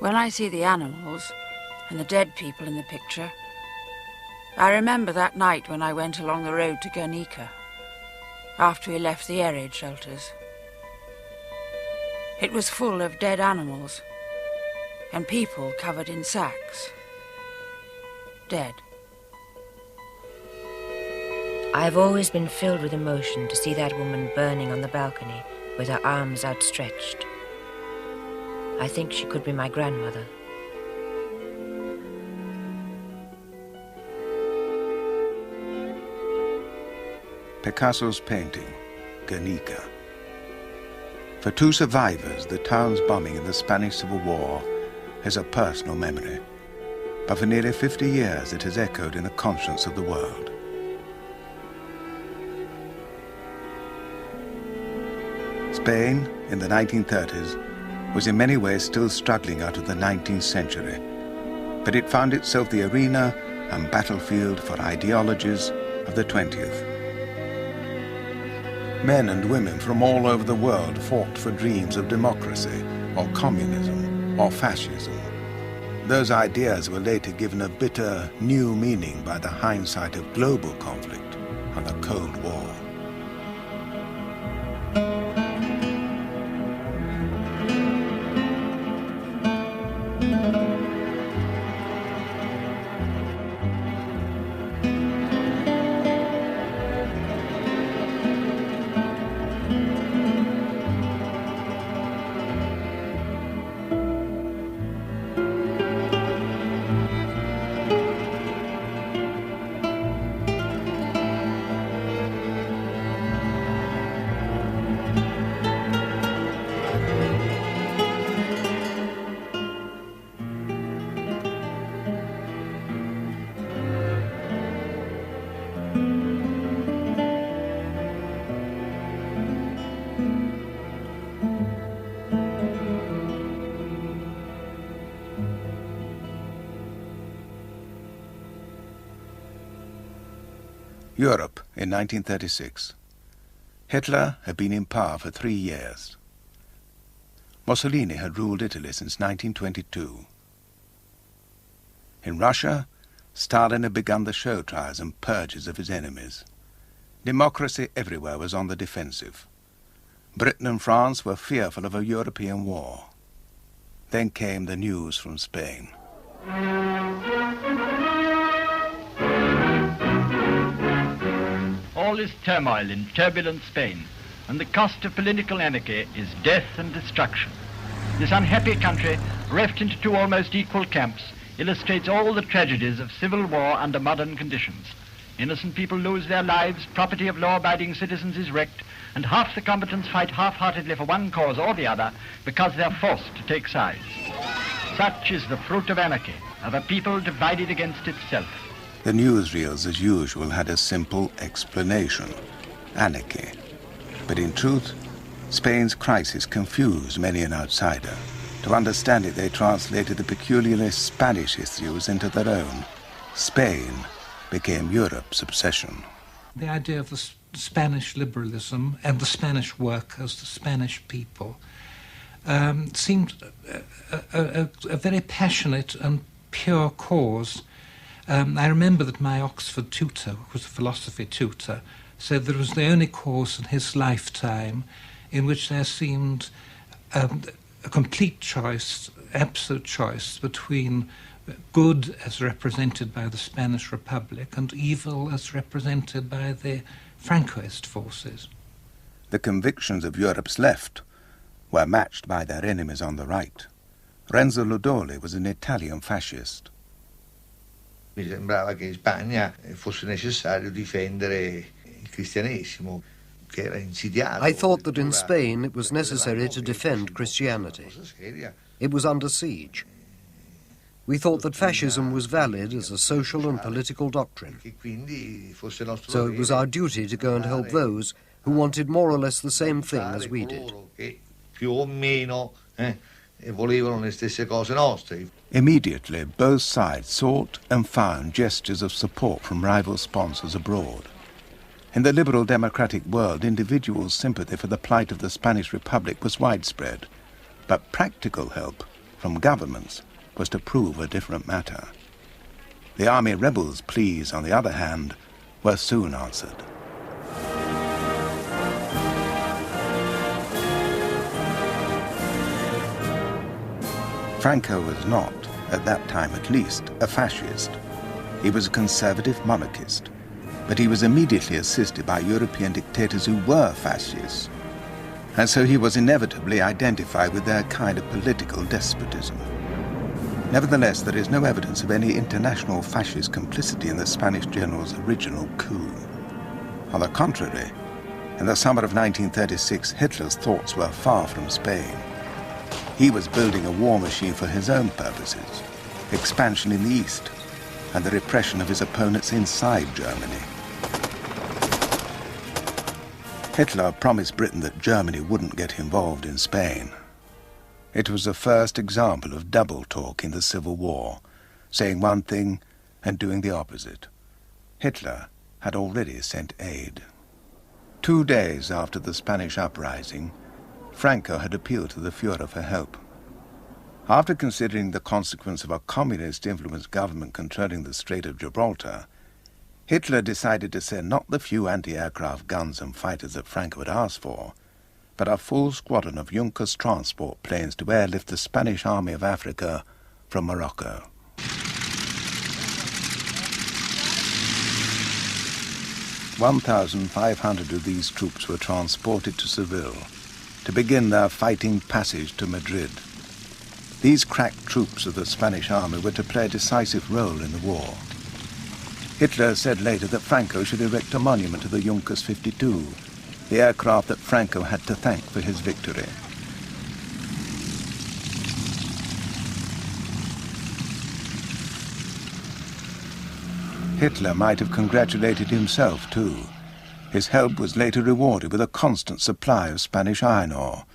When I see the animals and the dead people in the picture, I remember that night when I went along the road to Guernica, after we left the air raid shelters. It was full of dead animals and people covered in sacks. Dead. I have always been filled with emotion to see that woman burning on the balcony with her arms outstretched. I think she could be my grandmother. Picasso's painting, Guernica. For two survivors, the town's bombing in the Spanish Civil War is a personal memory, but for nearly 50 years it has echoed in the conscience of the world. Spain, in the 1930s, was in many ways still struggling out of the 19th century, but it found itself the arena and battlefield for ideologies of the 20th. Men and women from all over the world fought for dreams of democracy, or communism, or fascism. Those ideas were later given a bitter, new meaning by the hindsight of global conflict and the Cold War. Europe in 1936. Hitler had been in power for 3 years. Mussolini had ruled Italy since 1922. In Russia, Stalin had begun the show trials and purges of his enemies. Democracy everywhere was on the defensive. Britain and France were fearful of a European war. Then came the news from Spain. All is turmoil in turbulent Spain, and the cost of political anarchy is death and destruction. This unhappy country, reft into two almost equal camps, illustrates all the tragedies of civil war under modern conditions. Innocent people lose their lives, property of law-abiding citizens is wrecked, and half the combatants fight half-heartedly for one cause or the other because they're forced to take sides. Such is the fruit of anarchy, of a people divided against itself. The newsreels, as usual, had a simple explanation: anarchy. But in truth, Spain's crisis confused many an outsider. To understand it, they translated the peculiarly Spanish issues into their own. Spain became Europe's obsession. The idea of the Spanish liberalism and the Spanish workers, the Spanish people, seemed a very passionate and pure cause. I remember that my Oxford tutor, who was a philosophy tutor, said that it was the only course in his lifetime in which there seemed a complete choice, absolute choice, between good as represented by the Spanish Republic and evil as represented by the Francoist forces. The convictions of Europe's left were matched by their enemies on the right. Renzo Ludoli was an Italian fascist. Mi sembrava che in Spagna fosse necessario difendere il cristianesimo, che era insidiato. I thought that in Spain it was necessary to defend Christianity. It was under siege. We thought that fascism was valid as a social and political doctrine. So it was our duty to go and help those who wanted more or less the same thing as we did. Immediately, both sides sought and found gestures of support from rival sponsors abroad. In the liberal democratic world, individual sympathy for the plight of the Spanish Republic was widespread, but practical help from governments was to prove a different matter. The army rebels' pleas, on the other hand, were soon answered. Franco was not, at that time at least, a fascist. He was a conservative monarchist, but he was immediately assisted by European dictators who were fascists, and so he was inevitably identified with their kind of political despotism. Nevertheless, there is no evidence of any international fascist complicity in the Spanish general's original coup. On the contrary, in the summer of 1936, Hitler's thoughts were far from Spain. He was building a war machine for his own purposes, expansion in the east, and the repression of his opponents inside Germany. Hitler promised Britain that Germany wouldn't get involved in Spain. It was the first example of double talk in the Civil War, saying one thing and doing the opposite. Hitler had already sent aid. 2 days after the Spanish uprising, Franco had appealed to the Führer for help. After considering the consequence of a communist-influenced government controlling the Strait of Gibraltar, Hitler decided to send not the few anti-aircraft guns and fighters that Franco had asked for, but a full squadron of Junkers transport planes to airlift the Spanish Army of Africa from Morocco. "1,500 of these troops were transported to Seville to begin their fighting passage to Madrid. These crack troops of the Spanish army were to play a decisive role in the war. Hitler said later that Franco should erect a monument to the Junkers 52, the aircraft that Franco had to thank for his victory. Hitler might have congratulated himself too. His help was later rewarded with a constant supply of Spanish iron ore.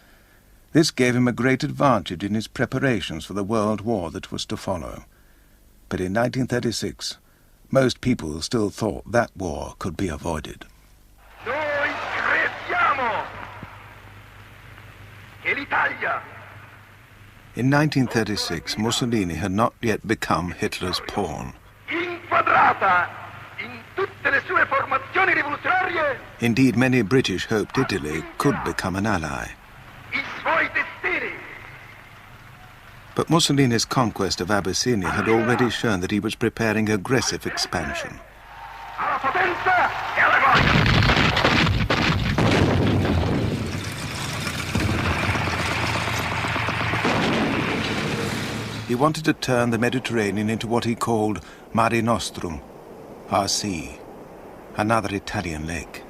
This gave him a great advantage in his preparations for the World War that was to follow. But in 1936, most people still thought that war could be avoided. Noi crediamo che l'Italia. In 1936, Mussolini had not yet become Hitler's pawn. Inquadrata in tutte le sue formazioni rivoluzionarie. Indeed, many British hoped Italy could become an ally. I suoi destini. But Mussolini's conquest of Abyssinia had already shown that he was preparing aggressive expansion. Alla potenza e alla gloria. He wanted to turn the Mediterranean into what he called Mare Nostrum, our sea, another Italian lake.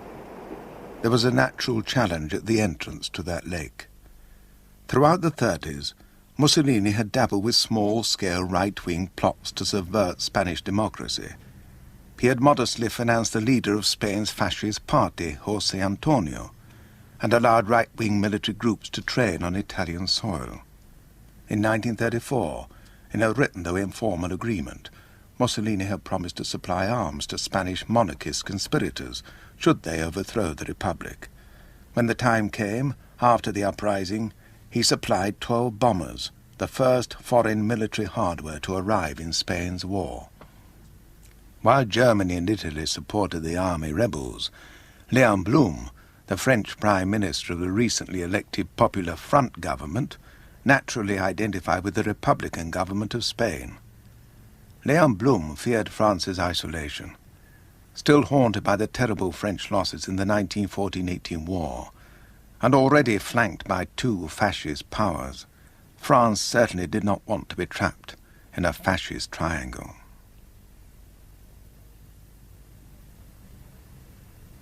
There was a natural challenge at the entrance to that lake. Throughout the 30s, Mussolini had dabbled with small-scale right-wing plots to subvert Spanish democracy. He had modestly financed the leader of Spain's fascist party, José Antonio, and allowed right-wing military groups to train on Italian soil. In 1934, in a written though informal agreement, Mussolini had promised to supply arms to Spanish monarchist conspirators should they overthrow the Republic. When the time came, after the uprising, he supplied 12 bombers, the first foreign military hardware to arrive in Spain's war. While Germany and Italy supported the army rebels, Léon Blum, the French Prime Minister of the recently elected Popular Front government, naturally identified with the Republican government of Spain. Léon Blum feared France's isolation. Still haunted by the terrible French losses in the 1914-18 war, and already flanked by 2 fascist powers, France certainly did not want to be trapped in a fascist triangle.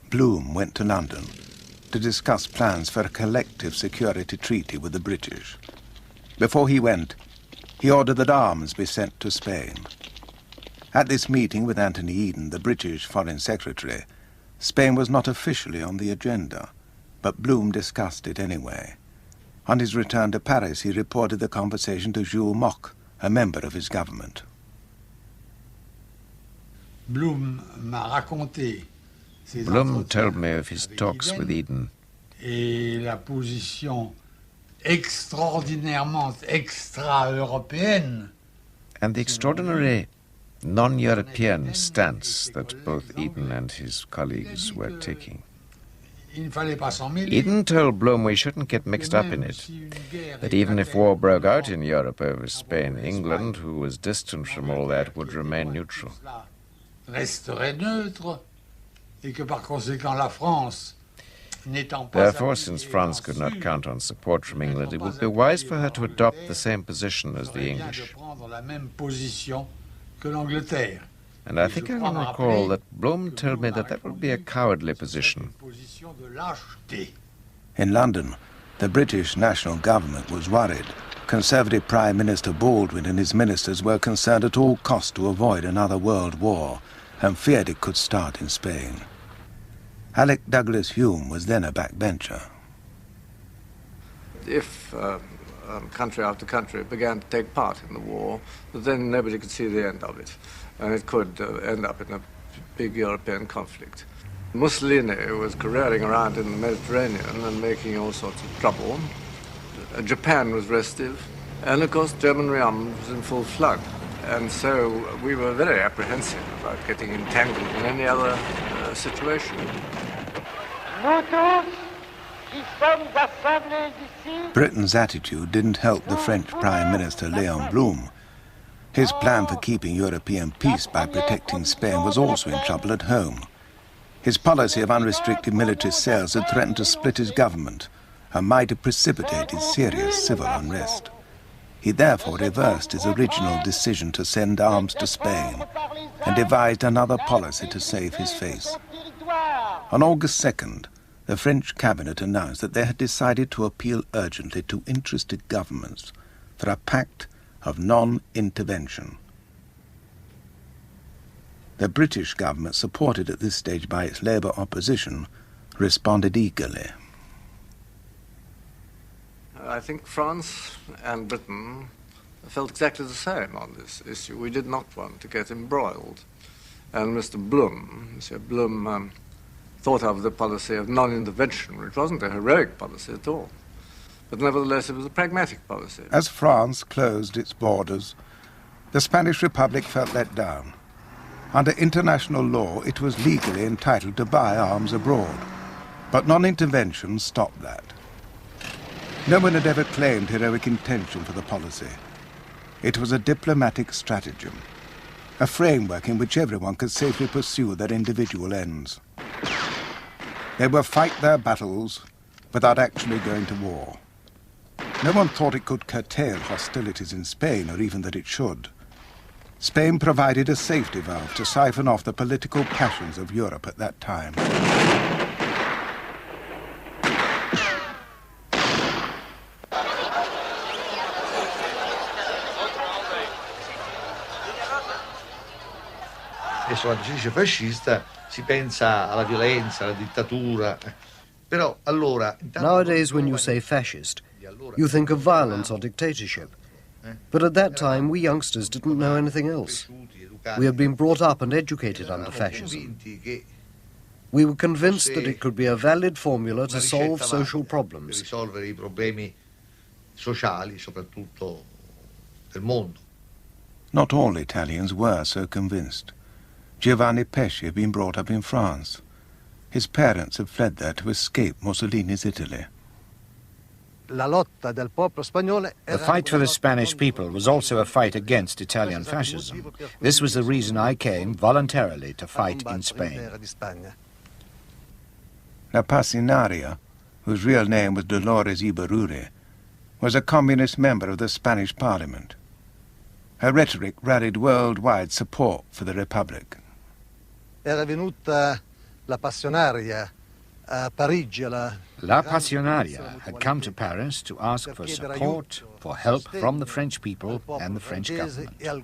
Blum went to London to discuss plans for a collective security treaty with the British. Before he went, he ordered that arms be sent to Spain. At this meeting with Anthony Eden, the British Foreign Secretary, Spain was not officially on the agenda, but Blum discussed it anyway. On his return to Paris, he reported the conversation to Jules Moch, a member of his government. Blum told me of his talks with Eden extraordinairement extra-européenne. And the extraordinary non-European stance that both Eden and his colleagues were taking. Eden told Blum we shouldn't get mixed up in it, that even if war broke out in Europe over Spain, England, who was distant from all that, would remain neutral. Therefore, since France could not count on support from England, it would be wise for her to adopt the same position as the English. And I think I can recall that Blum told me that that would be a cowardly position. In London, the British national government was worried. Conservative Prime Minister Baldwin and his ministers were concerned at all costs to avoid another world war and feared it could start in Spain. Alec Douglas Hume was then a backbencher. If country after country began to take part in the war, then nobody could see the end of it. And it could end up in a big European conflict. Mussolini was careering around in the Mediterranean and making all sorts of trouble. Japan was restive, and of course German realm was in full flood. And so we were very apprehensive about getting entangled in any other situation. Britain's attitude didn't help the French Prime Minister Léon Blum. His plan for keeping European peace by protecting Spain was also in trouble at home. His policy of unrestricted military sales had threatened to split his government and might have precipitated serious civil unrest. He therefore reversed his original decision to send arms to Spain and devised another policy to save his face. On August 2nd, the French cabinet announced that they had decided to appeal urgently to interested governments for a pact of non-intervention. The British government, supported at this stage by its Labour opposition, responded eagerly. I think France and Britain felt exactly the same on this issue. We did not want to get embroiled. And Mr. Blum thought of the policy of non-intervention, which wasn't a heroic policy at all. But nevertheless, it was a pragmatic policy. As France closed its borders, the Spanish Republic felt let down. Under international law, it was legally entitled to buy arms abroad. But non-intervention stopped that. No one had ever claimed heroic intention for the policy. It was a diplomatic stratagem, a framework in which everyone could safely pursue their individual ends. They would fight their battles without actually going to war. No one thought it could curtail hostilities in Spain, or even that it should. Spain provided a safety valve to siphon off the political passions of Europe at that time. Adesso quando si dice fascista si pensa alla violenza, alla dittatura. Però allora nowadays when you say fascist, you think of violence or dictatorship. But at that time, we youngsters didn't know anything else. We had been brought up and educated under fascism. We were convinced that it could be a valid formula to solve social problems. Risolvere I problemi sociali, soprattutto del mondo. Not all Italians were so convinced. Giovanni Pesci had been brought up in France. His parents had fled there to escape Mussolini's Italy. The fight for the Spanish people was also a fight against Italian fascism. This was the reason I came voluntarily to fight in Spain. La Pasinaria, whose real name was Dolores Ibarruri, was a communist member of the Spanish Parliament. Her rhetoric rallied worldwide support for the Republic. La Passionaria had come to Paris to ask for support, for help from the French people and the French government. Que el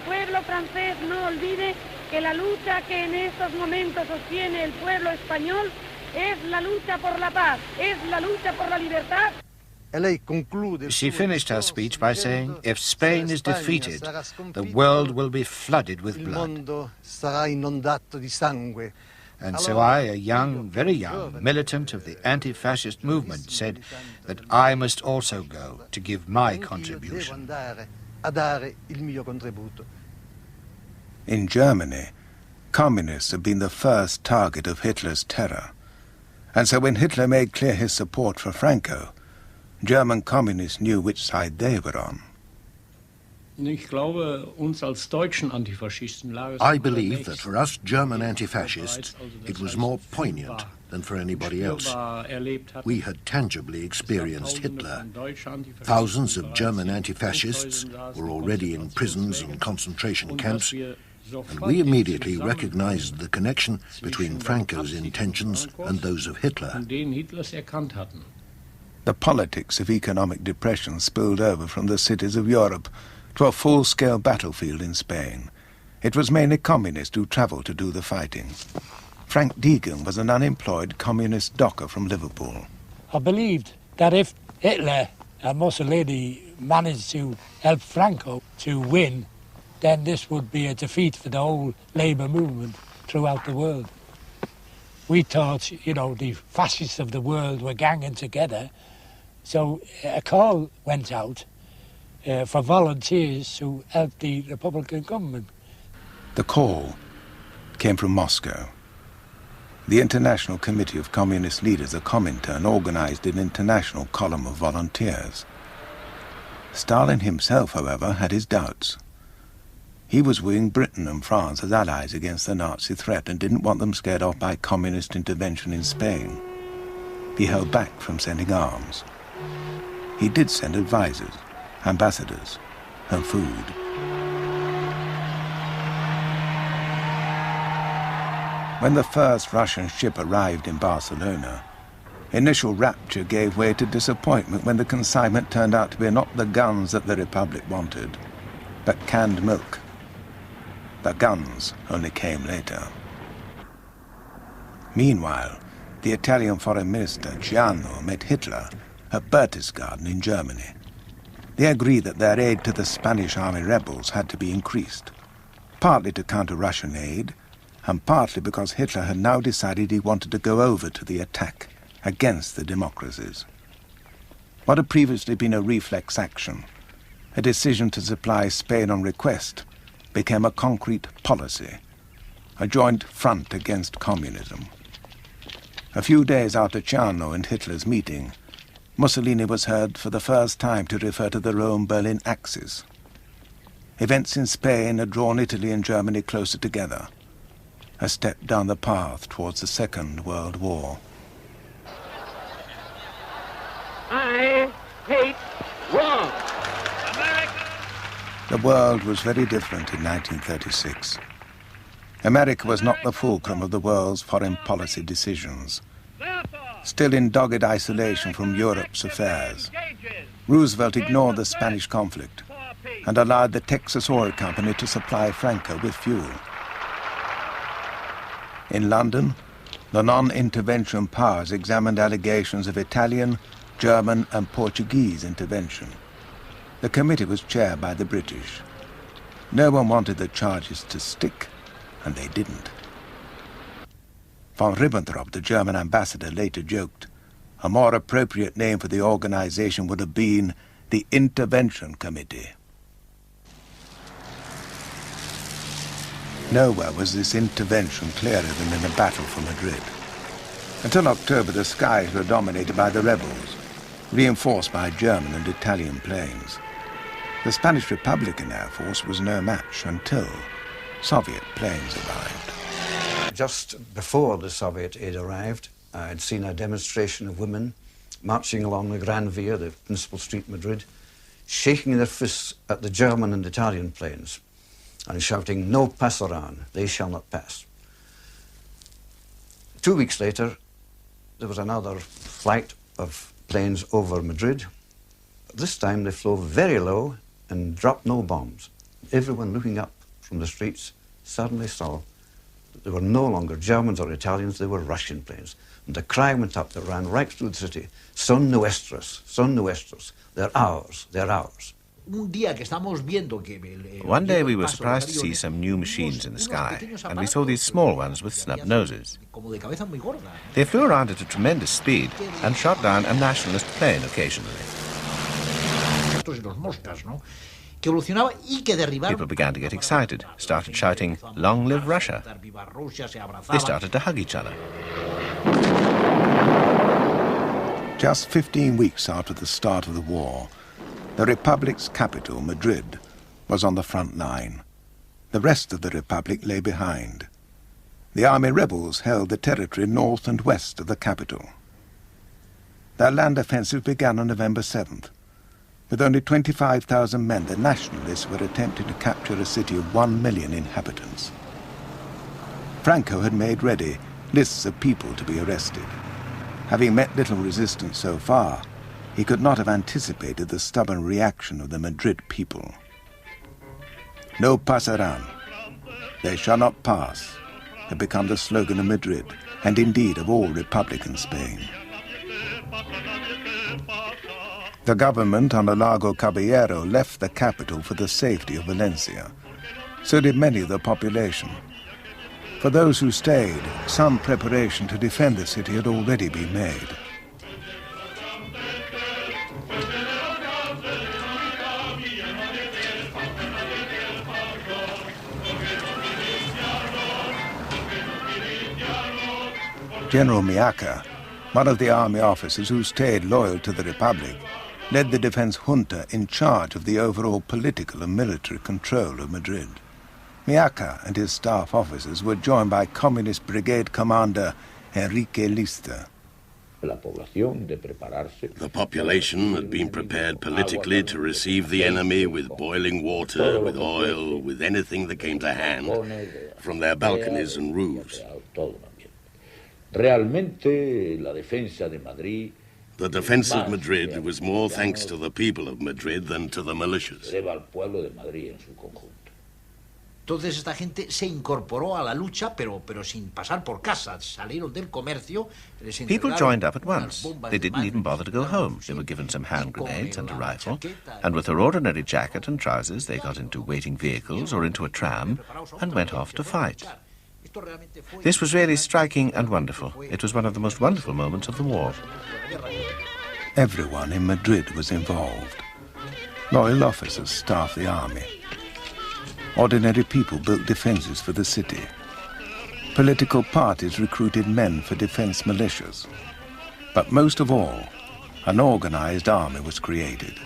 pueblo francés no olvide que la lucha que en estos momentos sostiene el pueblo español es la lucha por la paz, es la lucha por la libertad. She finished her speech by saying, if Spain is defeated, the world will be flooded with blood. And so I, a young, very young, militant of the anti-fascist movement, said that I must also go to give my contribution. In Germany, communists had been the first target of Hitler's terror. And so when Hitler made clear his support for Franco, German communists knew which side they were on. I believe that for us German anti-fascists, it was more poignant than for anybody else. We had tangibly experienced Hitler. Thousands of German anti-fascists were already in prisons and concentration camps, and we immediately recognized the connection between Franco's intentions and those of Hitler. The politics of economic depression spilled over from the cities of Europe to a full-scale battlefield in Spain. It was mainly communists who travelled to do the fighting. Frank Deegan was an unemployed communist docker from Liverpool. I believed that if Hitler and Mussolini managed to help Franco to win, then this would be a defeat for the whole labour movement throughout the world. We thought, you know, the fascists of the world were ganging together, so a call went out for volunteers to help the Republican government. The call came from Moscow. The International Committee of Communist Leaders, the Comintern, organized an international column of volunteers. Stalin himself, however, had his doubts. He was weighing Britain and France as allies against the Nazi threat and didn't want them scared off by communist intervention in Spain. He held back from sending arms. He did send advisors, ambassadors, and food. When the first Russian ship arrived in Barcelona, initial rapture gave way to disappointment when the consignment turned out to be not the guns that the Republic wanted, but canned milk. The guns only came later. Meanwhile, the Italian Foreign Minister, Ciano, met Hitler at Berchtesgaden in Germany. They agreed that their aid to the Spanish army rebels had to be increased, partly to counter Russian aid, and partly because Hitler had now decided he wanted to go over to the attack against the democracies. What had previously been a reflex action, a decision to supply Spain on request, became a concrete policy, a joint front against communism. A few days after Ciano and Hitler's meeting, Mussolini was heard for the first time to refer to the Rome-Berlin axis. Events in Spain had drawn Italy and Germany closer together, a step down the path towards the Second World War. I hate war. The world was very different in 1936. America was not the fulcrum of the world's foreign policy decisions. Still in dogged isolation from Europe's affairs, Roosevelt ignored the Spanish conflict and allowed the Texas Oil Company to supply Franco with fuel. In London, the non-intervention powers examined allegations of Italian, German and Portuguese intervention. The committee was chaired by the British. No one wanted the charges to stick, and they didn't. Von Ribbentrop, the German ambassador, later joked, a more appropriate name for the organization would have been the Intervention Committee. Nowhere was this intervention clearer than in the battle for Madrid. Until October, the skies were dominated by the rebels, reinforced by German and Italian planes. The Spanish Republican Air Force was no match until Soviet planes arrived. Just before the Soviet aid arrived, I'd seen a demonstration of women marching along the Gran Via, the principal street in Madrid, shaking their fists at the German and Italian planes and shouting, "No pasarán, they shall not pass." 2 weeks later, there was another flight of planes over Madrid. This time they flew very low and dropped no bombs. Everyone looking up from the streets suddenly saw They were no longer Germans or Italians, they were Russian planes. And the cry went up that ran right through the city, son nuestros, they're ours, they're ours. One day we were surprised to see some new machines in the sky, and we saw these small ones with snub noses. They flew around at a tremendous speed and shot down a nationalist plane occasionally. People began to get excited, started shouting, "Long live Russia!" They started to hug each other. Just 15 weeks after the start of the war, the Republic's capital, Madrid, was on the front line. The rest of the Republic lay behind. The army rebels held the territory north and west of the capital. Their land offensive began on November 7th. With only 25,000 men, the nationalists were attempting to capture a city of 1 million inhabitants. Franco had made ready lists of people to be arrested. Having met little resistance so far, he could not have anticipated the stubborn reaction of the Madrid people. "No pasarán," "They shall not pass," had become the slogan of Madrid, and indeed of all Republican Spain. The government under Largo Caballero left the capital for the safety of Valencia. So did many of the population. For those who stayed, some preparation to defend the city had already been made. General Miaca, one of the army officers who stayed loyal to the Republic, led the defense junta in charge of the overall political and military control of Madrid. Miaca and his staff officers were joined by Communist Brigade Commander Enrique Lista. The population had been prepared politically to receive the enemy with boiling water, with oil, with anything that came to hand, from their balconies and roofs. The defense of Madrid was more thanks to the people of Madrid than to the militias. Entonces esta gente se incorporó a la lucha, pero sin pasar por casa. Salieron del comercio. People joined up at once. They didn't even bother to go home. They were given some hand grenades and a rifle, and with their ordinary jacket and trousers, they got into waiting vehicles or into a tram and went off to fight. This was really striking and wonderful. It was one of the most wonderful moments of the war. Everyone in Madrid was involved. Loyal officers staffed the army. Ordinary people built defenses for the city. Political parties recruited men for defense militias. But most of all, an organized army was created.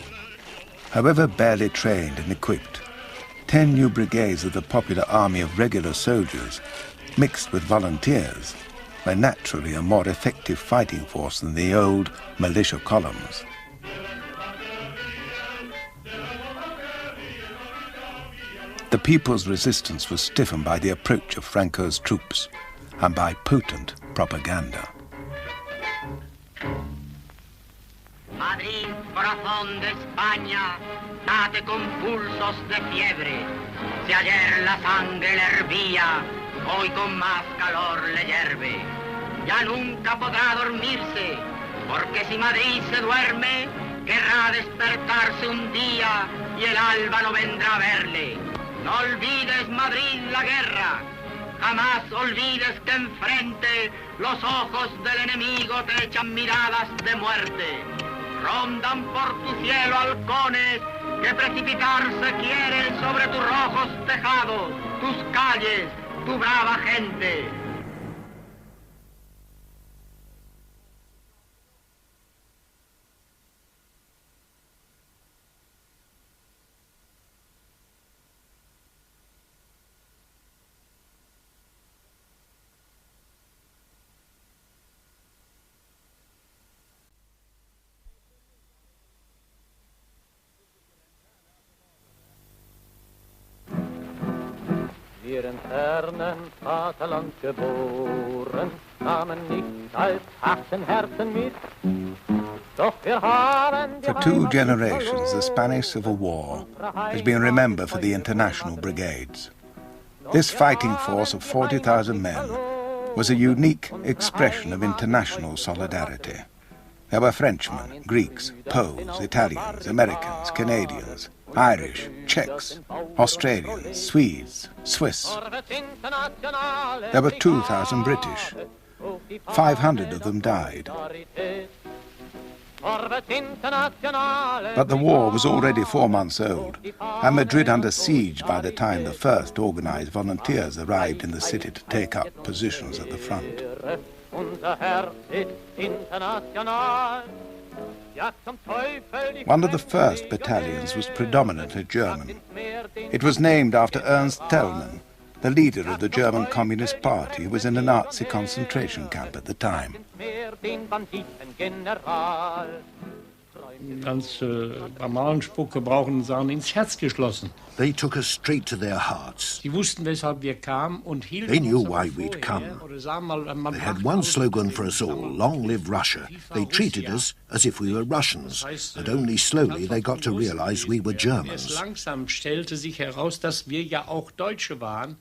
However barely trained and equipped, 10 new brigades of the popular army of regular soldiers, mixed with volunteers, were naturally a more effective fighting force than the old militia columns. The people's resistance was stiffened by the approach of Franco's troops and by potent propaganda. Madrid, corazón de España, late con pulsos de fiebre. Si ayer la sangre le hervía, hoy con más calor le hierve. Ya nunca podrá dormirse, porque si Madrid se duerme, querrá despertarse un día y el alba no vendrá a verle. No olvides, Madrid, la guerra. Jamás olvides que enfrente los ojos del enemigo te echan miradas de muerte. Rondan por tu cielo halcones que precipitarse quieren sobre tus rojos tejados, tus calles, tu brava gente. Wir in fernen Vaterland geboren, nahmen nicht als harten Herzen mit. Doch wir haben For 2 generations, the Spanish Civil War has been remembered for the international brigades. This fighting force of 40,000 men was a unique expression of international solidarity. There were Frenchmen, Greeks, Poles, Italians, Americans, Canadians, Irish, Czechs, Australians, Swedes, Swiss. There were 2,000 British. 500 of them died. But the war was already 4 months old, and Madrid under siege by the time the first organized volunteers arrived in the city to take up positions at the front. One of the first battalions was predominantly German. It was named after Ernst Thälmann, the leader of the German Communist Party, who was in a Nazi concentration camp at the time. Ganz Barbaren gebrauchen, sagen, ins Herz geschlossen. They took us straight to their hearts. Sie wussten, weshalb wir kamen und hielten They knew uns why aber we'd vorher, come. oder sagen mal, They had one slogan for us all, long live Russia. They treated us as if we were Russians, and only slowly they got to realize we were Germans. Langsam stellte sich heraus, dass wir ja auch Deutsche waren.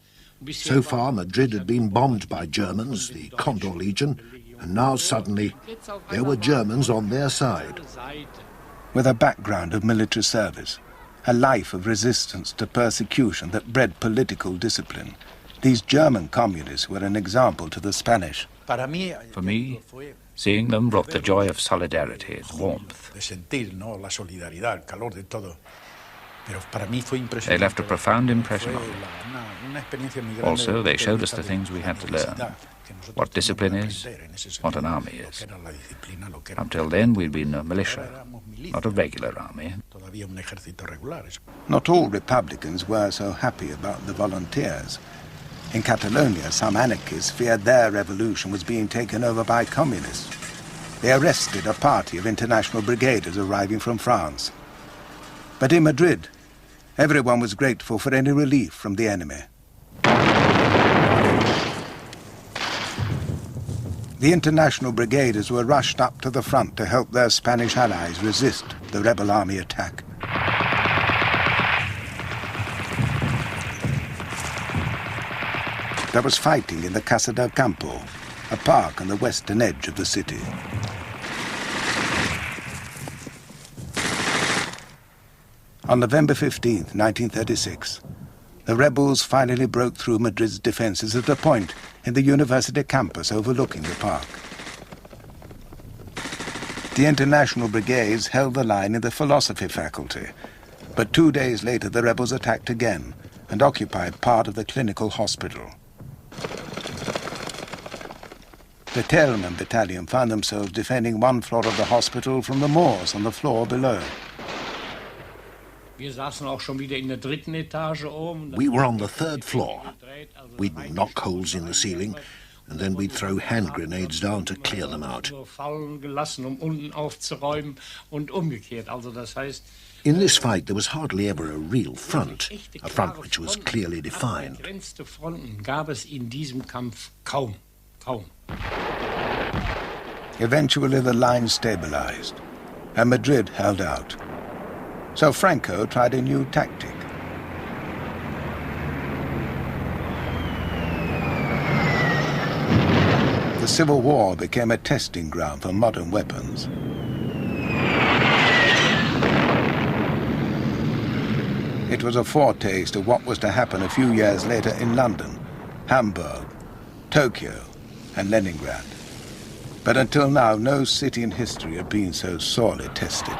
So far, Madrid had been bombed by Germans, the Condor Legion, and now suddenly there were Germans on their side. With a background of military service, a life of resistance to persecution that bred political discipline, these German communists were an example to the Spanish. For me, seeing them brought the joy of solidarity, the warmth. They left a profound impression on me. Also, they showed us the things we had to learn. What discipline is, what an army is. Until then, we'd been a militia, not a regular army. Not all Republicans were so happy about the volunteers. In Catalonia, some anarchists feared their revolution was being taken over by communists. They arrested a party of international brigaders arriving from France. But in Madrid, everyone was grateful for any relief from the enemy. The international brigaders were rushed up to the front to help their Spanish allies resist the rebel army attack. There was fighting in the Casa del Campo, a park on the western edge of the city. On November 15th, 1936, the rebels finally broke through Madrid's defenses at a point in the university campus overlooking the park. The international brigades held the line in the philosophy faculty, but 2 days later the rebels attacked again and occupied part of the clinical hospital. The Thälmann battalion found themselves defending one floor of the hospital from the Moors on the floor below. Wir saßen auch schon wieder in der dritten Etage oben. We were on the third floor. We'd knock holes in the ceiling, and then we'd throw hand grenades down to clear them out. Fallen gelassen, unten aufzuräumen und umgekehrt. Also das heißt, in this fight, there was hardly ever a real front, a front which was clearly defined. Begrenzte Fronten gab es in diesem Kampf kaum. Eventually the line stabilized, and Madrid held out. So Franco tried a new tactic. The Civil War became a testing ground for modern weapons. It was a foretaste of what was to happen a few years later in London, Hamburg, Tokyo, and Leningrad. But until now, no city in history had been so sorely tested.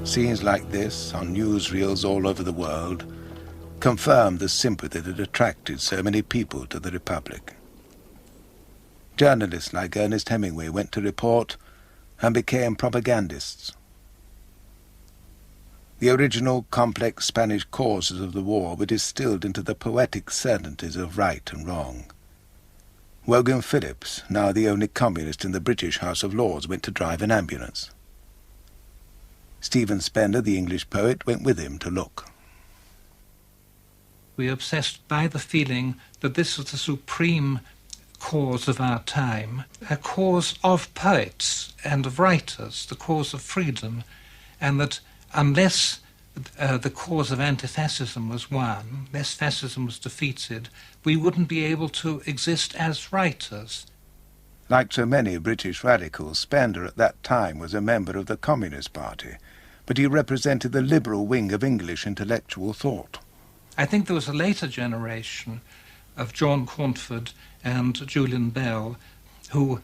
Scenes like this, on newsreels all over the world, confirmed the sympathy that attracted so many people to the Republic. Journalists like Ernest Hemingway went to report and became propagandists. The original complex Spanish causes of the war were distilled into the poetic certainties of right and wrong. Wogan Phillips, now the only communist in the British House of Lords, went to drive an ambulance. Stephen Spender, the English poet, went with him to look. We are obsessed by the feeling that this is the supreme cause of our time, a cause of poets and of writers, the cause of freedom, and that unless the cause of anti-fascism was won, unless fascism was defeated, we wouldn't be able to exist as writers. Like so many British radicals, Spender at that time was a member of the Communist Party, but he represented the liberal wing of English intellectual thought. I think there was a later generation of John Cornford and Julian Bell who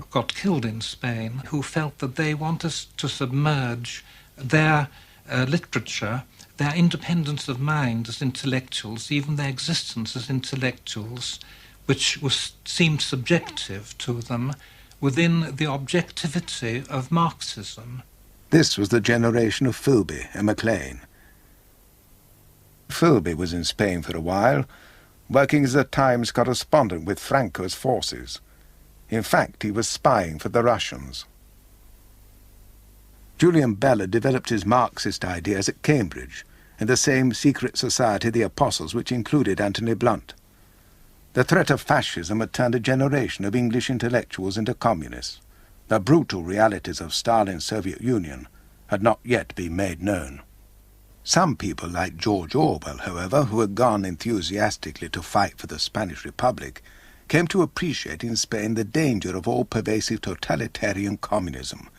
got killed in Spain, who felt that they wanted to submerge their literature, their independence of mind as intellectuals, even their existence as intellectuals, which seemed subjective to them, within the objectivity of Marxism. This was the generation of Philby and Maclean. Philby was in Spain for a while, working as a Times correspondent with Franco's forces. In fact, he was spying for the Russians. Julian Bell had developed his Marxist ideas at Cambridge, in the same secret society, the Apostles, which included Anthony Blunt. The threat of fascism had turned a generation of English intellectuals into communists. The brutal realities of Stalin's Soviet Union had not yet been made known. Some people like George Orwell, however, who had gone enthusiastically to fight for the Spanish Republic, came to appreciate in Spain the danger of all-pervasive totalitarian communism.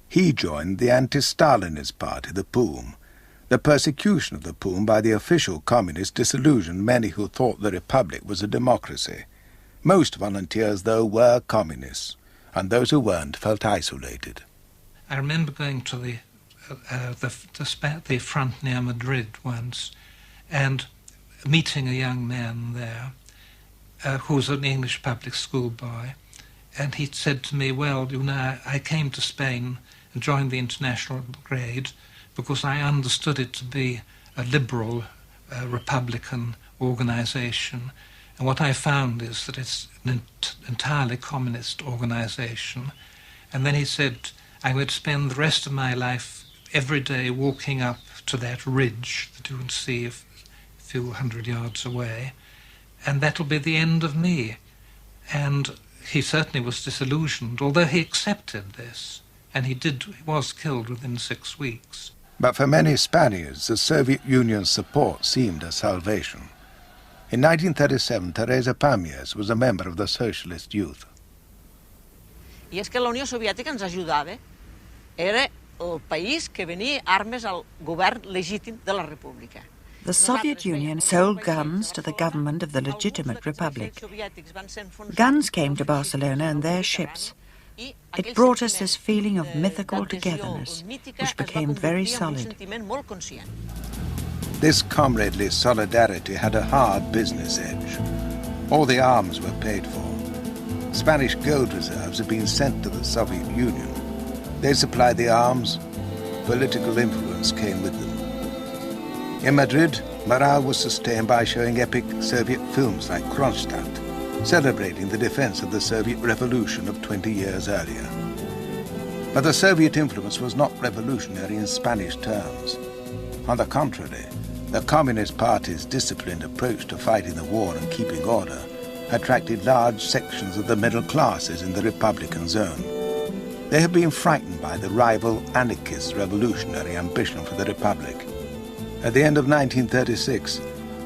He joined the anti-Stalinist party, the POUM. The persecution of the POUM by the official communists disillusioned many who thought the Republic was a democracy. Most volunteers, though, were communists, and those who weren't felt isolated. I remember going to the front near Madrid once and meeting a young man there who was an English public school boy, and he said to me, well, you know, I came to Spain and joined the International Brigade because I understood it to be a liberal Republican organization, and what I found is that it's an entirely communist organization. And then he said, I would spend the rest of my life every day walking up to that ridge that you can see a few hundred yards away, and that'll be the end of me. And he certainly was disillusioned, although he accepted this, and he was killed within 6 weeks. But for many Spaniards, the Soviet Union's support seemed a salvation. In 1937, Teresa Pamias was a member of the Socialist Youth. I és que la Unió Soviètica ens ajudava. Era el país que venia armes al govern legítim de la República. The Soviet Union sold guns to the government of the legitimate republic. Guns came to Barcelona and their ships. It brought us this feeling of mythical togetherness, which became very solid. This comradely solidarity had a hard business edge. All the arms were paid for. Spanish gold reserves had been sent to the Soviet Union. They supplied the arms. Political influence came with them. In Madrid, morale was sustained by showing epic Soviet films like Kronstadt, celebrating the defense of the Soviet Revolution of 20 years earlier. But the Soviet influence was not revolutionary in Spanish terms. On the contrary, the Communist Party's disciplined approach to fighting the war and keeping order attracted large sections of the middle classes in the Republican zone. They had been frightened by the rival anarchist revolutionary ambition for the Republic. At the end of 1936,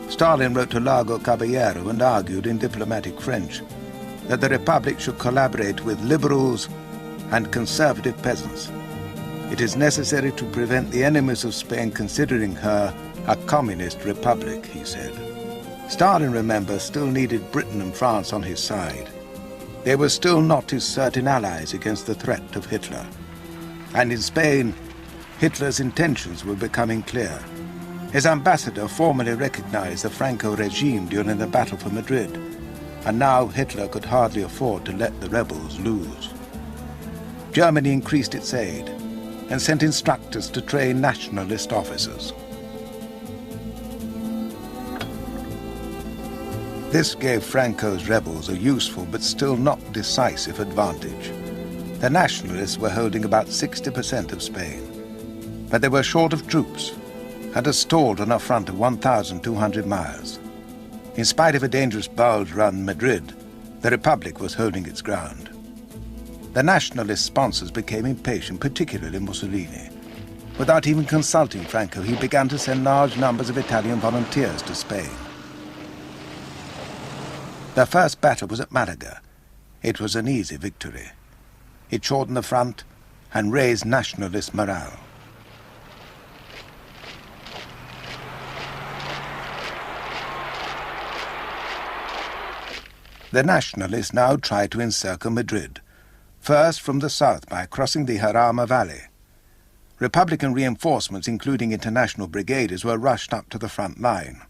Stalin wrote to Largo Caballero and argued in diplomatic French that the Republic should collaborate with liberals and conservative peasants. It is necessary to prevent the enemies of Spain considering her a communist republic, he said. Stalin, remember, still needed Britain and France on his side. They were still not his certain allies against the threat of Hitler. And in Spain, Hitler's intentions were becoming clear. His ambassador formally recognized the Franco regime during the Battle for Madrid, and now Hitler could hardly afford to let the rebels lose. Germany increased its aid and sent instructors to train nationalist officers. This gave Franco's rebels a useful but still not decisive advantage. The nationalists were holding about 60% of Spain, but they were short of troops and had stalled on a front of 1,200 miles. In spite of a dangerous bulge around Madrid, the Republic was holding its ground. The nationalist sponsors became impatient, particularly Mussolini. Without even consulting Franco, he began to send large numbers of Italian volunteers to Spain. Their first battle was at Malaga. It was an easy victory. It shortened the front and raised nationalist morale. The nationalists now tried to encircle Madrid, first from the south by crossing the Jarama Valley. Republican reinforcements, including international brigaders, were rushed up to the front line.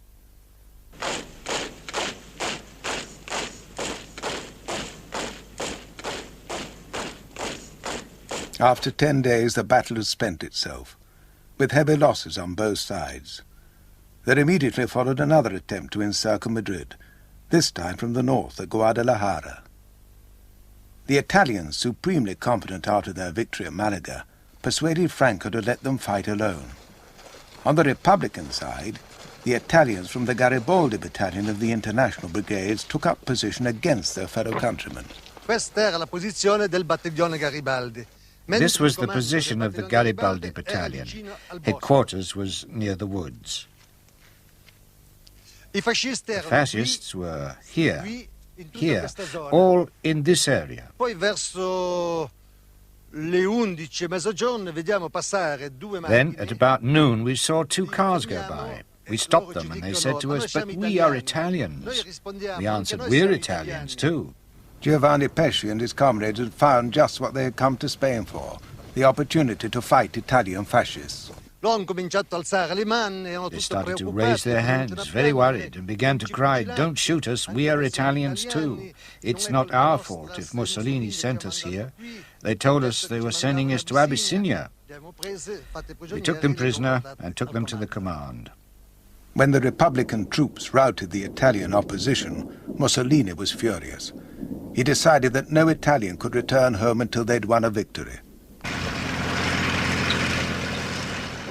After 10 days, the battle had spent itself, with heavy losses on both sides. There immediately followed another attempt to encircle Madrid, this time from the north at Guadalajara. The Italians, supremely confident after their victory at Malaga, persuaded Franco to let them fight alone. On the Republican side, the Italians from the Garibaldi battalion of the International Brigades took up position against their fellow countrymen. Questa era la posizione del battaglione Garibaldi. This was the position of the Garibaldi battalion. Headquarters was near the woods. The fascists were here, all in this area. Then, at about noon, we saw two cars go by. We stopped them and they said to us, "But we are Italians." We answered, "We're Italians too." Giovanni Pesci and his comrades had found just what they had come to Spain for, the opportunity to fight Italian fascists. They started to raise their hands, very worried, and began to cry, "Don't shoot us, we are Italians too. It's not our fault if Mussolini sent us here. They told us they were sending us to Abyssinia." We took them prisoner and took them to the command. When the Republican troops routed the Italian opposition, Mussolini was furious. He decided that no Italian could return home until they'd won a victory.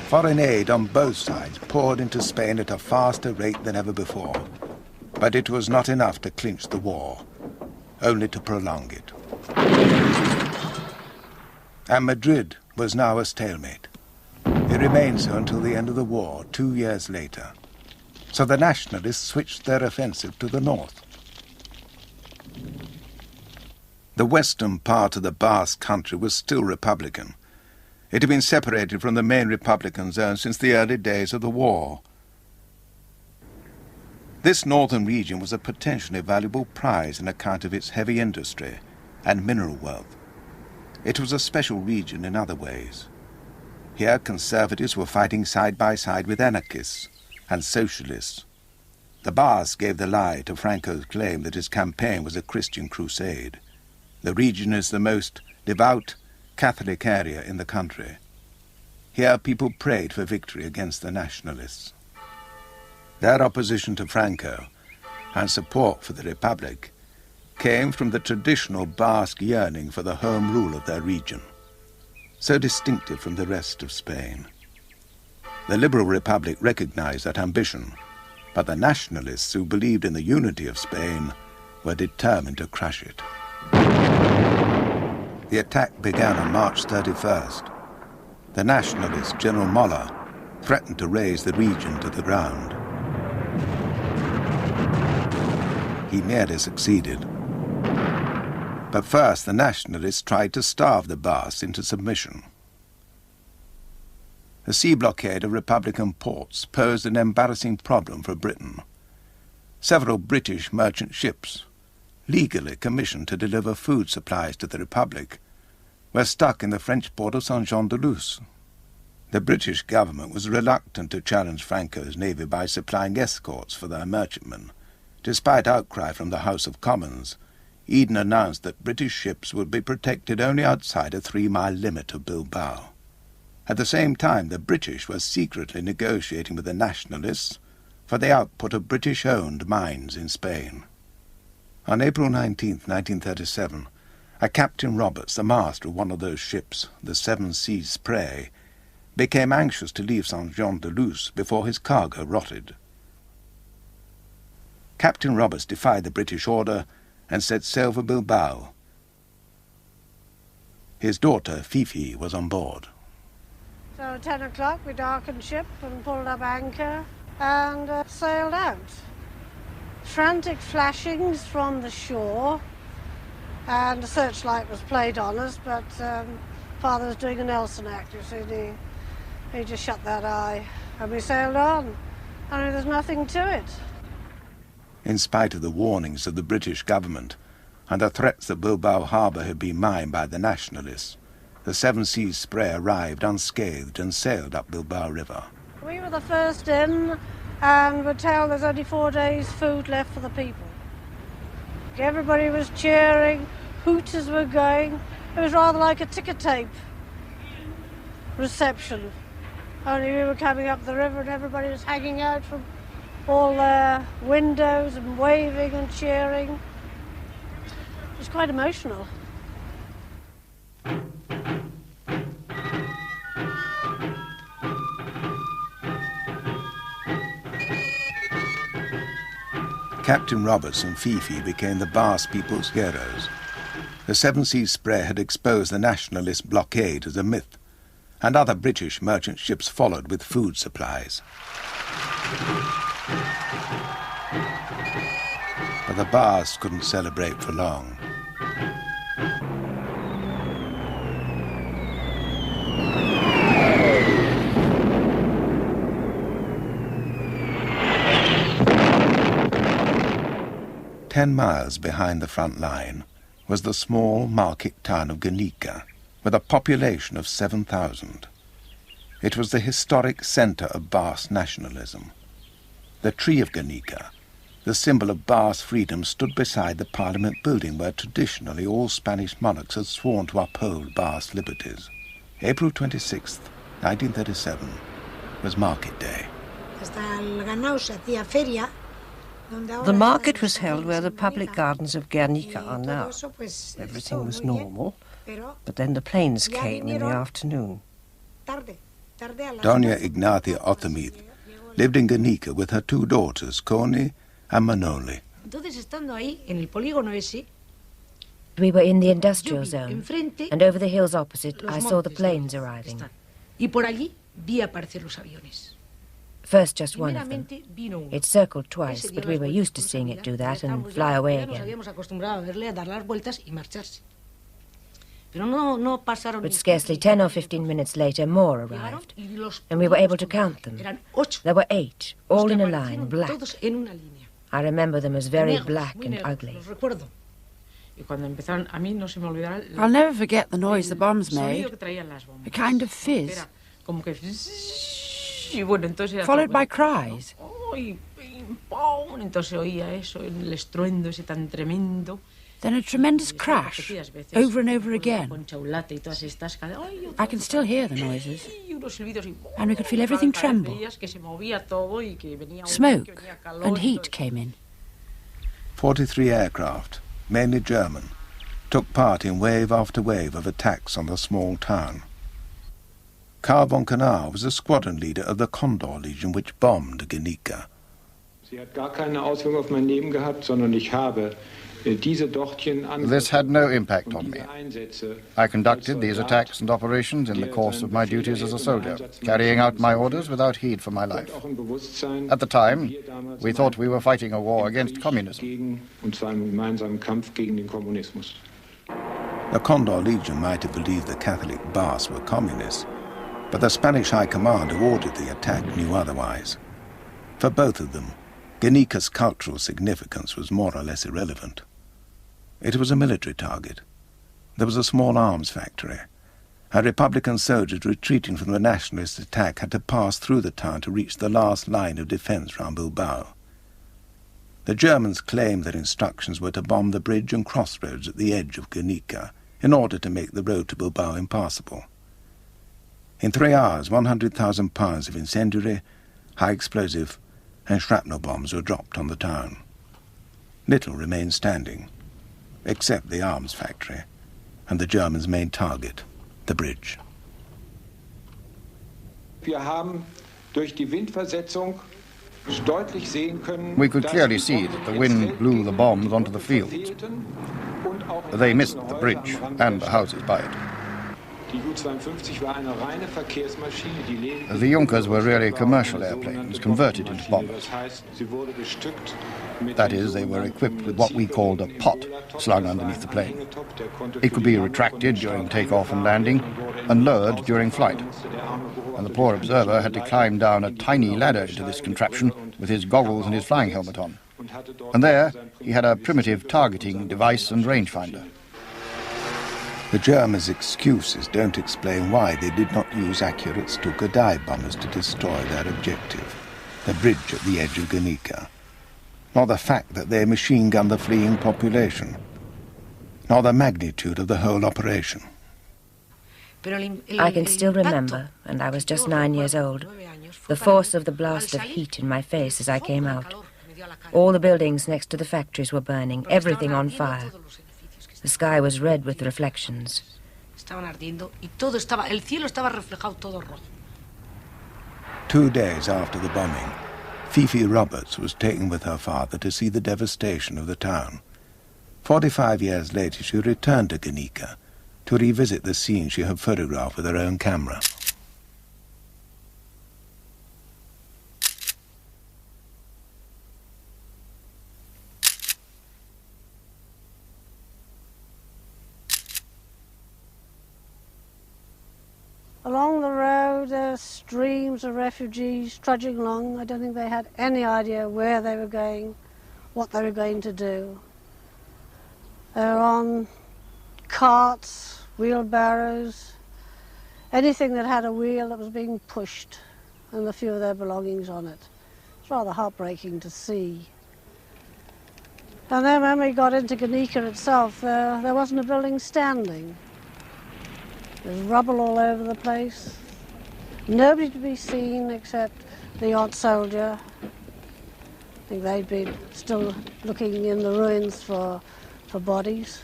Foreign aid on both sides poured into Spain at a faster rate than ever before. But it was not enough to clinch the war, only to prolong it. And Madrid was now a stalemate. It remained so until the end of the war, 2 years later. So the nationalists switched their offensive to the north. The western part of the Basque country was still Republican. It had been separated from the main Republican zone since the early days of the war. This northern region was a potentially valuable prize on account of its heavy industry and mineral wealth. It was a special region in other ways. Here conservatives were fighting side by side with anarchists and socialists. The Basques gave the lie to Franco's claim that his campaign was a Christian crusade. The region is the most devout Catholic area in the country. Here people prayed for victory against the nationalists. Their opposition to Franco and support for the Republic came from the traditional Basque yearning for the home rule of their region, so distinctive from the rest of Spain. The Liberal Republic recognized that ambition, but the nationalists who believed in the unity of Spain were determined to crush it. The attack began on March 31st. The nationalist, General Moller, threatened to raze the region to the ground. He nearly succeeded. But first, the nationalists tried to starve the Basques into submission. The sea blockade of Republican ports posed an embarrassing problem for Britain. Several British merchant ships, legally commissioned to deliver food supplies to the Republic, were stuck in the French port of Saint-Jean-de-Luz. The British government was reluctant to challenge Franco's navy by supplying escorts for their merchantmen. Despite outcry from the House of Commons, Eden announced that British ships would be protected only outside a 3-mile limit of Bilbao. At the same time, the British were secretly negotiating with the nationalists for the output of British-owned mines in Spain. On April 19, 1937, a Captain Roberts, the master of one of those ships, the Seven Seas Prey, became anxious to leave Saint-Jean-de-Luz before his cargo rotted. Captain Roberts defied the British order and set sail for Bilbao. His daughter, Fifi, was on board. So at 10 o'clock we darkened ship and pulled up anchor and sailed out. Frantic flashings from the shore, and a searchlight was played on us, but Father was doing a Nelson act, you see. He just shut that eye, and we sailed on. I mean, there's nothing to it. In spite of the warnings of the British government and the threats that Bilbao harbour had been mined by the nationalists, the Seven Seas Spray arrived unscathed and sailed up Bilbao River. We were the first in, and were told there's only 4 days' food left for the people. Everybody was cheering, hooters were going. It was rather like a ticker tape reception. Only we were coming up the river and everybody was hanging out from all their windows and waving and cheering. It was quite emotional. Captain Roberts and Fifi became the Basque people's heroes. The Seven Seas Spray had exposed the nationalist blockade as a myth, and other British merchant ships followed with food supplies. But the Basques couldn't celebrate for long. "10 miles behind the front line was the small market town of Guernica, with a population of 7,000. It was the historic centre of Basque nationalism. The tree of Guernica, the symbol of Basque freedom, stood beside the Parliament building where traditionally all Spanish monarchs had sworn to uphold Basque liberties. April 26, 1937, was Market Day. The market was held where the public gardens of Guernica are now. Everything was normal, but then the planes came in the afternoon. Doña Ignacia Otomith lived in Guernica with her 2 daughters, Connie and Manoli. We were in the industrial zone, and over the hills opposite, I saw the planes arriving. First, just one of them. It circled twice, but we were used to seeing it do that and fly away again. But scarcely 10 or 15 minutes later, more arrived, and we were able to count them. There were 8, all in a line, black. I remember them as very black and ugly. I'll never forget the noise the bombs made. A kind of fizz, followed by cries. Then a tremendous crash, over and over again. I can still hear the noises, and we could feel everything tremble. Smoke and heat came in. 43 aircraft, mainly German, took part in wave after wave of attacks on the small town. Karl von Kanar was the squadron leader of the Condor Legion which bombed Guernica. This had no impact on me. I conducted these attacks and operations in the course of my duties as a soldier, carrying out my orders without heed for my life. At the time, we thought we were fighting a war against communism. The Condor Legion might have believed the Catholic Basques were communists, but the Spanish High Command who ordered the attack knew otherwise. For both of them, Guernica's cultural significance was more or less irrelevant. It was a military target. There was a small arms factory, and Republican soldiers retreating from the nationalist attack had to pass through the town to reach the last line of defence round Bilbao. The Germans claimed their instructions were to bomb the bridge and crossroads at the edge of Guernica in order to make the road to Bilbao impassable. In 3 hours, 100,000 pounds of incendiary, high explosive and shrapnel bombs were dropped on the town. Little remained standing, except the arms factory and the Germans' main target, the bridge. We could clearly see that the wind blew the bombs onto the fields. They missed the bridge and the houses by it. The Junkers were really commercial airplanes converted into bombers. That is, they were equipped with what we called a pot slung underneath the plane. It could be retracted during takeoff and landing and lowered during flight. And the poor observer had to climb down a tiny ladder into this contraption with his goggles and his flying helmet on. And there he had a primitive targeting device and rangefinder. The Germans' excuses don't explain why they did not use accurate Stuka dive bombers to destroy their objective, the bridge at the edge of Guernica, nor the fact that they machine-gunned the fleeing population, nor the magnitude of the whole operation. I can still remember, and I was just 9 years old, the force of the blast of heat in my face as I came out. All the buildings next to the factories were burning, everything on fire. The sky was red with reflections. 2 days after the bombing, Fifi Roberts was taken with her father to see the devastation of the town. 45 years later, she returned to Guernica to revisit the scene she had photographed with her own camera. Along the road, there's streams of refugees trudging along. I don't think they had any idea where they were going, what they were going to do. They were on carts, wheelbarrows, anything that had a wheel that was being pushed, and a few of their belongings on it. It's rather heartbreaking to see. And then when we got into Guernica itself, there wasn't a building standing. There's rubble all over the place. Nobody to be seen except the odd soldier. I think they'd been still looking in the ruins for bodies.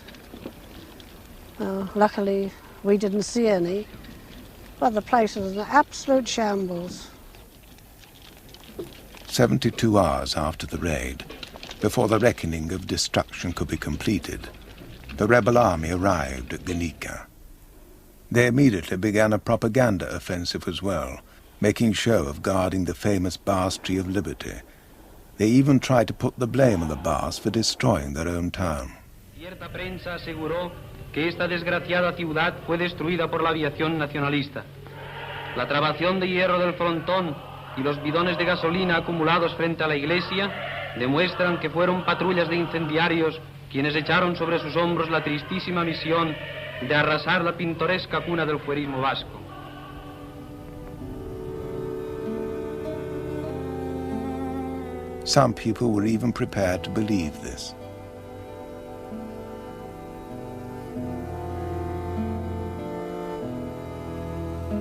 Luckily, we didn't see any, but the place was an absolute shambles. 72 hours after the raid, before the reckoning of destruction could be completed, the rebel army arrived at Guernica. They immediately began a propaganda offensive as well, making show of guarding the famous Bars Tree of Liberty. They even tried to put the blame on the Bars for destroying their own town. Cierta prensa aseguró que esta desgraciada ciudad fue destruida por la aviación nacionalista. La trabación de hierro del frontón y los bidones de gasolina acumulados frente a la iglesia demuestran que fueron patrullas de incendiarios quienes echaron sobre sus hombros la tristísima misión de arrasar la pintoresca cuna del fuerismo vasco. Some people were even prepared to believe this.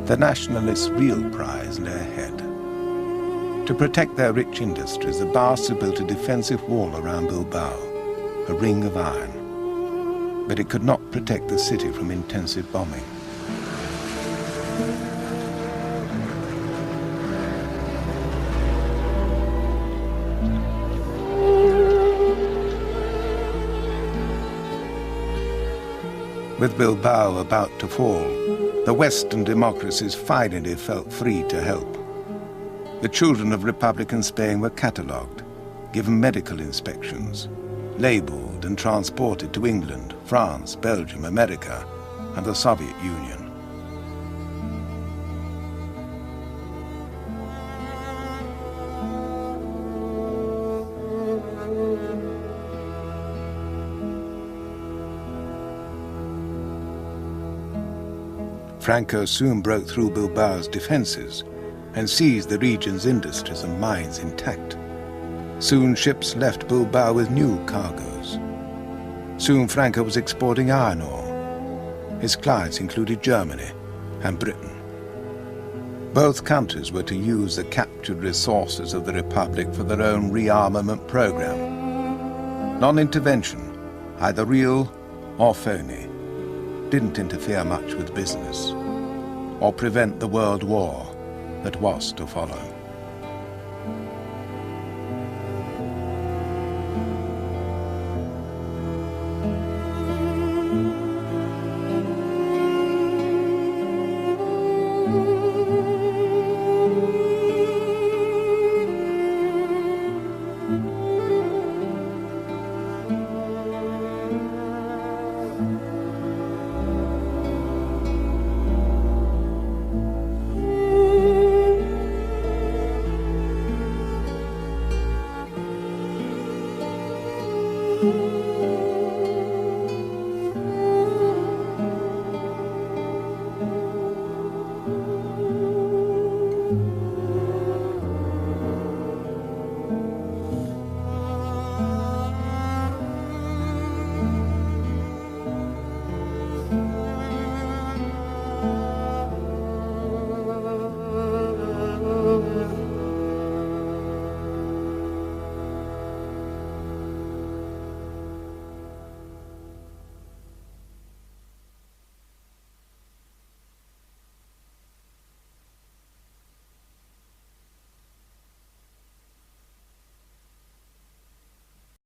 The nationalists' real prize lay ahead. To protect their rich industries, the Basques had built a defensive wall around Bilbao, a ring of iron. But it could not protect the city from intensive bombing. With Bilbao about to fall, the Western democracies finally felt free to help. The children of Republican Spain were catalogued, given medical inspections, labeled and transported to England, France, Belgium, America, and the Soviet Union. Franco soon broke through Bilbao's defences and seized the region's industries and mines intact. Soon ships left Bilbao with new cargoes. Soon Franco was exporting iron ore. His clients included Germany and Britain. Both countries were to use the captured resources of the Republic for their own rearmament program. Non-intervention, either real or phony, didn't interfere much with business or prevent the world war that was to follow.